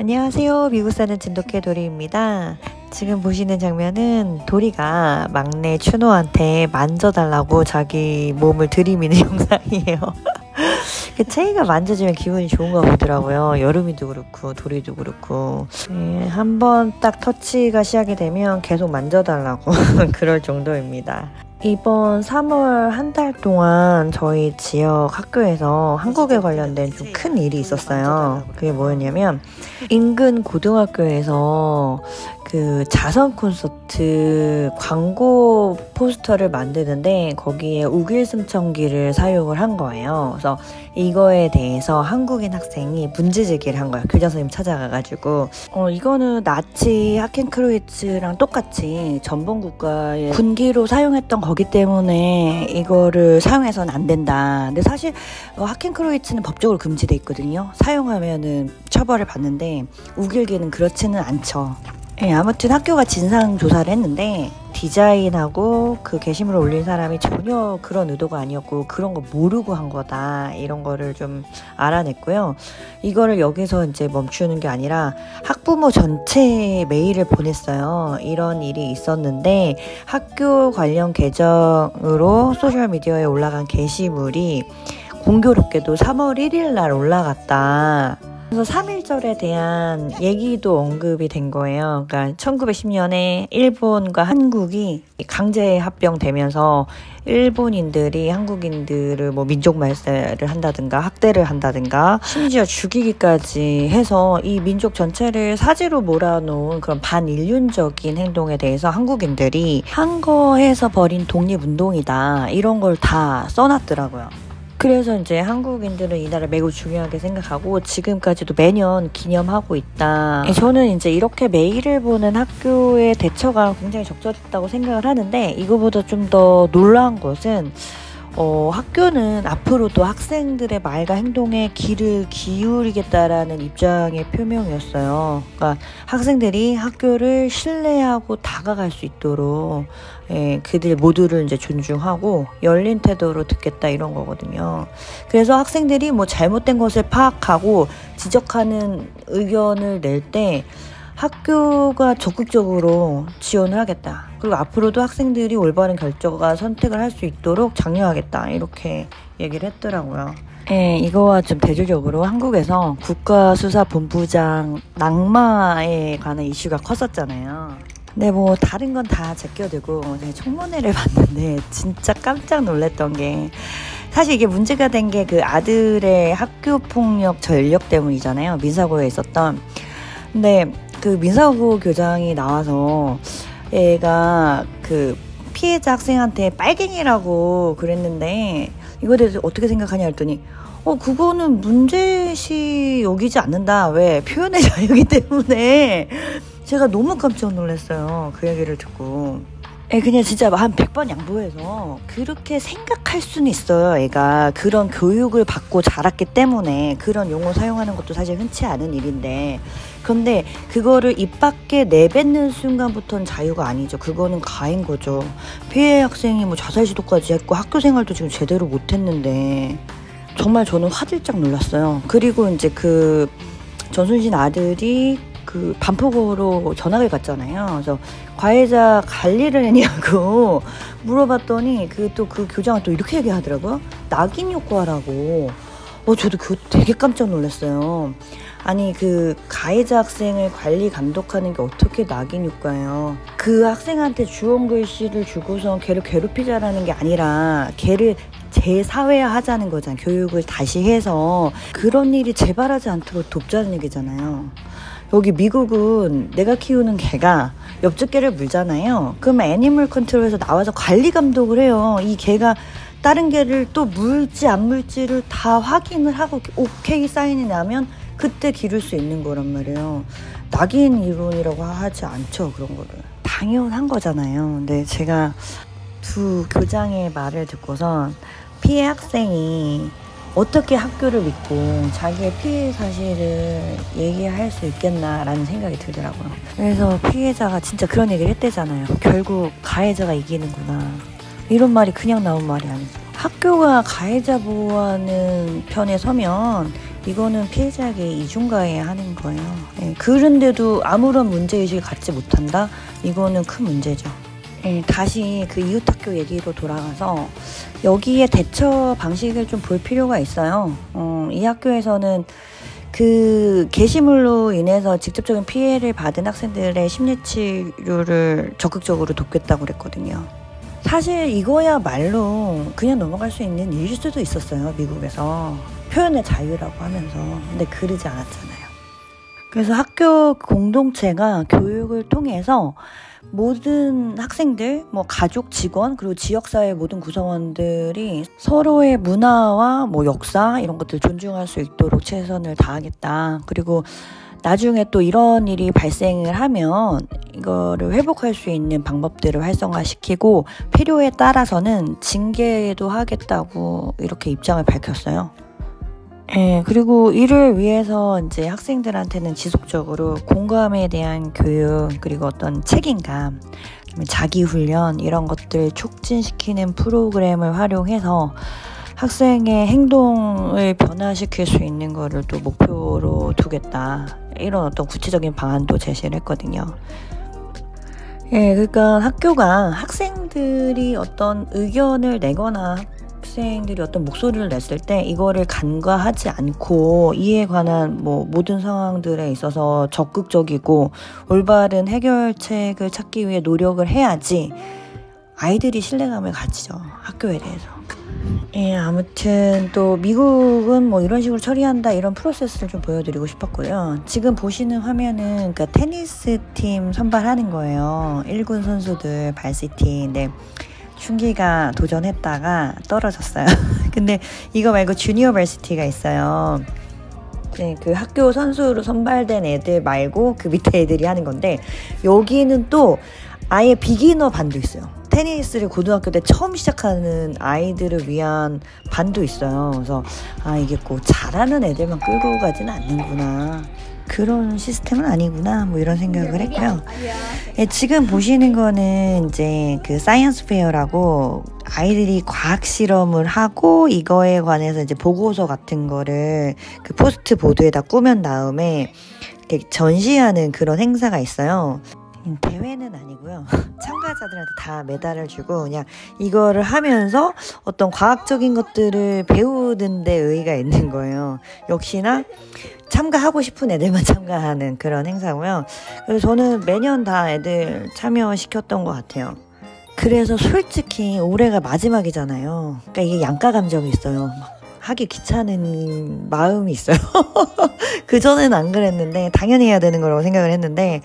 안녕하세요. 미국 사는 진돗개 도리입니다. 지금 보시는 장면은 도리가 막내 추노한테 만져달라고 자기 몸을 들이미는 영상이에요. 그 체이가 만져주면 기분이 좋은가 보더라고요. 여름이도 그렇고 도리도 그렇고. 한번 딱 터치가 시작이 되면 계속 만져달라고 그럴 정도입니다. 이번 3월 한 달 동안 저희 지역 학교에서 한국에 관련된 좀 큰 일이 있었어요. 그게 뭐였냐면 인근 고등학교에서 그 자선 콘서트 광고 포스터를 만드는데 거기에 우길승천기를 사용을 한 거예요. 그래서 이거에 대해서 한국인 학생이 문제 제기를 한 거예요. 교장 선생님 찾아가가지고 이거는 나치 하켄크로이츠랑 똑같이 전범국가의 군기로 사용했던 거기 때문에 이거를 사용해서는 안 된다. 근데 사실 하켄크로이츠는 법적으로 금지돼 있거든요. 사용하면은 처벌을 받는데 우길기는 그렇지는 않죠. 아무튼 학교가 진상 조사를 했는데 디자인하고 그 게시물을 올린 사람이 전혀 그런 의도가 아니었고 그런 거 모르고 한 거다, 이런 거를 좀 알아냈고요. 이거를 여기서 이제 멈추는 게 아니라 학부모 전체에 메일을 보냈어요. 이런 일이 있었는데 학교 관련 계정으로 소셜미디어에 올라간 게시물이 공교롭게도 3월 1일 날 올라갔다. 그래서 3.1절에 대한 얘기도 언급이 된 거예요. 그러니까 1910년에 일본과 한국이 강제 합병되면서 일본인들이 한국인들을 뭐 민족 말살을 한다든가 학대를 한다든가 심지어 죽이기까지 해서 이 민족 전체를 사지로 몰아놓은 그런 반인륜적인 행동에 대해서 한국인들이 한 거에서 벌인 독립운동이다, 이런 걸 다 써놨더라고요. 그래서 이제 한국인들은 이날을 매우 중요하게 생각하고 지금까지도 매년 기념하고 있다. 저는 이제 이렇게 메일을 보는 학교의 대처가 굉장히 적절했다고 생각을 하는데, 이거보다 좀 더 놀라운 것은 학교는 앞으로도 학생들의 말과 행동에 귀를 기울이겠다라는 입장의 표명이었어요. 그러니까 학생들이 학교를 신뢰하고 다가갈 수 있도록 그들 모두를 이제 존중하고 열린 태도로 듣겠다, 이런 거거든요. 그래서 학생들이 뭐 잘못된 것을 파악하고 지적하는 의견을 낼 때 학교가 적극적으로 지원을 하겠다. 그리고 앞으로도 학생들이 올바른 결정과 선택을 할 수 있도록 장려하겠다, 이렇게 얘기를 했더라고요. 이거와 좀 대조적으로 한국에서 국가수사본부장 낙마에 관한 이슈가 컸었잖아요. 근데 뭐 다른 건 다 제껴두고 제가 청문회를 봤는데 진짜 깜짝 놀랐던 게, 사실 이게 문제가 된 게 그 아들의 학교폭력 전력 때문이잖아요. 민사고에 있었던. 근데 그 민사고 교장이 나와서 얘가 그 피해자 학생한테 빨갱이라고 그랬는데 이거에 대해서 어떻게 생각하냐 했더니 그거는 문제시 여기지 않는다. 왜? 표현의 자유이기 때문에. 제가 너무 깜짝 놀랐어요, 그 얘기를 듣고. 그냥 진짜 한 100번 양보해서 그렇게 생각할 수는 있어요. 애가 그런 교육을 받고 자랐기 때문에 그런 용어 사용하는 것도 사실 흔치 않은 일인데, 그런데 그거를 입 밖에 내뱉는 순간부터는 자유가 아니죠. 그거는 가해인 거죠. 피해 학생이 뭐 자살 시도까지 했고 학교 생활도 지금 제대로 못했는데 정말 저는 화들짝 놀랐어요. 그리고 이제 그 전순신 아들이 그 반포고로 전학을 갔잖아요. 그래서 과외자 관리를 했냐고 물어봤더니 그 교장은 또 이렇게 얘기하더라고요. 낙인 효과라고. 저도 그거 되게 깜짝 놀랐어요. 아니, 그 가해자 학생을 관리 감독하는 게 어떻게 낙인 효과예요? 그 학생한테 주원 글씨를 주고서 걔를 괴롭히자라는 게 아니라 걔를 재사회화하자는 거잖아요. 교육을 다시 해서 그런 일이 재발하지 않도록 돕자는 얘기잖아요. 여기 미국은 내가 키우는 개가 옆집 개를 물잖아요. 그러면 애니멀 컨트롤에서 나와서 관리 감독을 해요. 이 개가 다른 개를 또 물지 안 물지를 다 확인을 하고 오케이 사인이 나면 그때 기를 수 있는 거란 말이에요. 낙인 이론이라고 하지 않죠, 그런 거를. 당연한 거잖아요. 근데 제가 두 교장의 말을 듣고선 피해 학생이 어떻게 학교를 믿고 자기의 피해 사실을 얘기할 수 있겠나라는 생각이 들더라고요. 그래서 피해자가 진짜 그런 얘기를 했대잖아요. 결국 가해자가 이기는구나. 이런 말이 그냥 나온 말이 아니죠. 학교가 가해자 보호하는 편에 서면 이거는 피해자에게 이중가해 하는 거예요. 예, 그런데도 아무런 문제의식을 갖지 못한다? 이거는 큰 문제죠. 예, 다시 그 이웃학교 얘기로 돌아가서 여기에 대처 방식을 좀 볼 필요가 있어요. 이 학교에서는 그 게시물로 인해서 직접적인 피해를 받은 학생들의 심리치료를 적극적으로 돕겠다고 그랬거든요. 사실 이거야말로 그냥 넘어갈 수 있는 일일 수도 있었어요. 미국에서 표현의 자유라고 하면서. 근데 그러지 않았잖아요. 그래서 학교 공동체가 교육을 통해서 모든 학생들, 뭐 가족, 직원, 그리고 지역사회 모든 구성원들이 서로의 문화와 뭐 역사 이런 것들 존중할 수 있도록 최선을 다하겠다. 그리고 나중에 또 이런 일이 발생을 하면 이거를 회복할 수 있는 방법들을 활성화시키고 필요에 따라서는 징계도 하겠다고 이렇게 입장을 밝혔어요. 예, 그리고 이를 위해서 이제 학생들한테는 지속적으로 공감에 대한 교육, 그리고 어떤 책임감, 자기훈련, 이런 것들 촉진시키는 프로그램을 활용해서 학생의 행동을 변화시킬 수 있는 거를 또 목표로 두겠다. 이런 어떤 구체적인 방안도 제시를 했거든요. 예, 그러니까 학교가 학생들이 어떤 의견을 내거나 학생들이 어떤 목소리를 냈을 때 이거를 간과하지 않고 이에 관한 뭐 모든 상황들에 있어서 적극적이고 올바른 해결책을 찾기 위해 노력을 해야지 아이들이 신뢰감을 가지죠. 학교에 대해서. 예, 아무튼 또 미국은 뭐 이런 식으로 처리한다 이런 프로세스를 좀 보여드리고 싶었고요. 지금 보시는 화면은 그러니까 테니스 팀 선발하는 거예요. 1군 선수들 발시티인데 춘기가 도전했다가 떨어졌어요. 근데 이거 말고 주니어 발시티가 있어요. 네, 그 학교 선수로 선발된 애들 말고 그 밑에 애들이 하는 건데 여기는 또 아예 비기너 반도 있어요. 테니스를 고등학교 때 처음 시작하는 아이들을 위한 반도 있어요. 그래서 아, 이게 꼭 잘하는 애들만 끌고 가지는 않는구나. 그런 시스템은 아니구나. 뭐 이런 생각을 했고요. 예, 지금 보시는 거는 이제 그 사이언스 페어라고 아이들이 과학 실험을 하고 이거에 관해서 이제 보고서 같은 거를 그 포스트 보드에다 꾸면 다음에 이렇게 전시하는 그런 행사가 있어요. 대회는 아니고요. 참가자들한테 다 메달을 주고 그냥 이거를 하면서 어떤 과학적인 것들을 배우는 데 의의가 있는 거예요. 역시나 참가하고 싶은 애들만 참가하는 그런 행사고요. 그래서 저는 매년 다 애들 참여시켰던 것 같아요. 그래서 솔직히 올해가 마지막이잖아요. 그러니까 이게 양가 감정이 있어요. 하기 귀찮은 마음이 있어요. 그전에는 안 그랬는데 당연히 해야 되는 거라고 생각을 했는데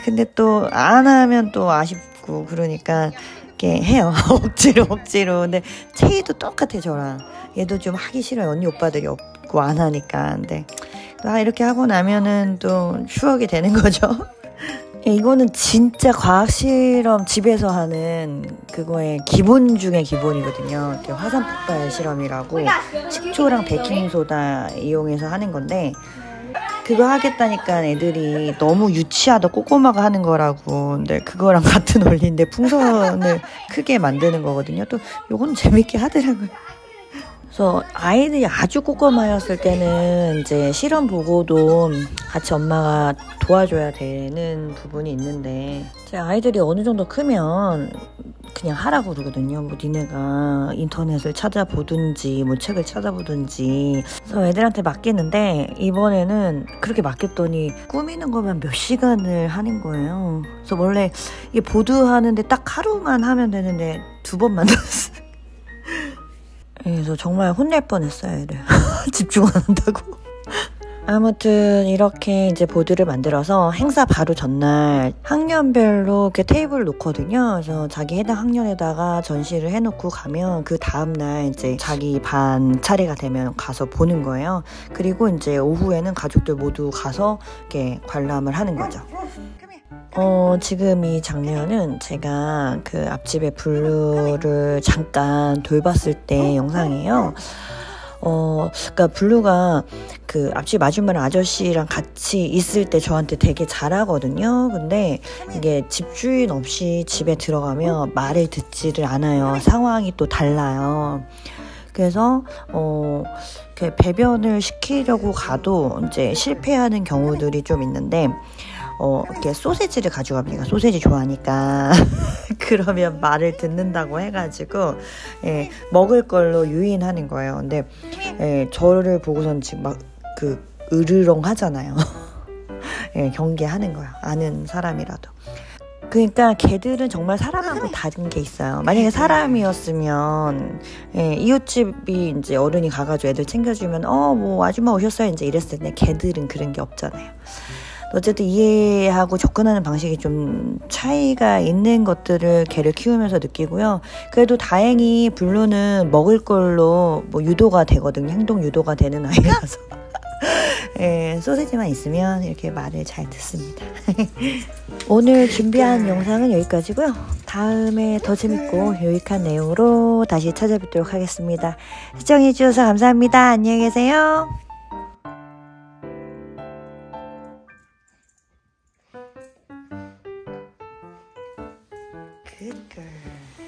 근데 또 안 하면 또 아쉽고 그러니까 이렇게 해요. 억지로. 근데 체이도 똑같아 저랑. 얘도 좀 하기 싫어요. 언니 오빠들이 없고 안 하니까. 근데 이렇게 하고 나면은 또 추억이 되는 거죠. 이거는 진짜 과학 실험 집에서 하는 그거의 기본 중에 기본이거든요. 이렇게 화산 폭발 실험이라고 식초랑 베이킹소다 이용해서 하는 건데 그거 하겠다니까 애들이 너무 유치하다 꼬꼬마가 하는 거라고. 근데 그거랑 같은 원리인데 풍선을 크게 만드는 거거든요. 또 요건 재밌게 하더라고요. 그래서 아이들이 아주 꼬꼬마였을 때는 이제 실험 보고도 같이 엄마가 도와줘야 되는 부분이 있는데 제 아이들이 어느 정도 크면 그냥 하라고 그러거든요. 뭐 니네가 인터넷을 찾아보든지 뭐 책을 찾아보든지. 그래서 애들한테 맡기는데 이번에는 그렇게 맡겼더니 꾸미는 것만 몇 시간을 하는 거예요. 그래서 원래 이게 보드하는데 딱 하루만 하면 되는데 2번 만들었어요. 그래서 정말 혼낼 뻔했어요, 애들. 집중 안 한다고. 아무튼 이렇게 이제 보드를 만들어서 행사 바로 전날 학년별로 이렇게 테이블을 놓거든요. 그래서 자기 해당 학년에다가 전시를 해놓고 가면 그 다음날 이제 자기 반 차례가 되면 가서 보는 거예요. 그리고 이제 오후에는 가족들 모두 가서 이렇게 관람을 하는 거죠. 지금 이 장면은 제가 그 앞집의 블루를 잠깐 돌봤을 때 영상이에요. 그러니까 블루가 그 앞집 아줌마랑 아저씨랑 같이 있을 때 저한테 되게 잘하거든요. 근데 이게 집주인 없이 집에 들어가면 말을 듣지를 않아요. 상황이 또 달라요. 그래서 이렇게 배변을 시키려고 가도 이제 실패하는 경우들이 좀 있는데 이렇게 소세지를 가져갑니다. 소세지 좋아하니까. 그러면 말을 듣는다고 해가지고, 예, 먹을 걸로 유인하는 거예요. 근데, 예, 저를 보고선 지금 막, 으르렁 하잖아요. 예, 경계하는 거야. 아는 사람이라도. 그러니까 개들은 정말 사람하고 다른 게 있어요. 만약에 사람이었으면, 예, 이웃집이 이제 어른이 가가지고 애들 챙겨주면, 뭐, 아줌마 오셨어요? 이제 이랬을 텐데, 개들은 그런 게 없잖아요. 어쨌든 이해하고 접근하는 방식이 좀 차이가 있는 것들을 개를 키우면서 느끼고요. 그래도 다행히 블루는 먹을 걸로 뭐 유도가 되거든요. 행동 유도가 되는 아이라서. 예, 소세지만 있으면 이렇게 말을 잘 듣습니다. 오늘 준비한 영상은 여기까지고요. 다음에 더 재밌고 유익한 내용으로 다시 찾아뵙도록 하겠습니다. 시청해주셔서 감사합니다. 안녕히 계세요. Good girl.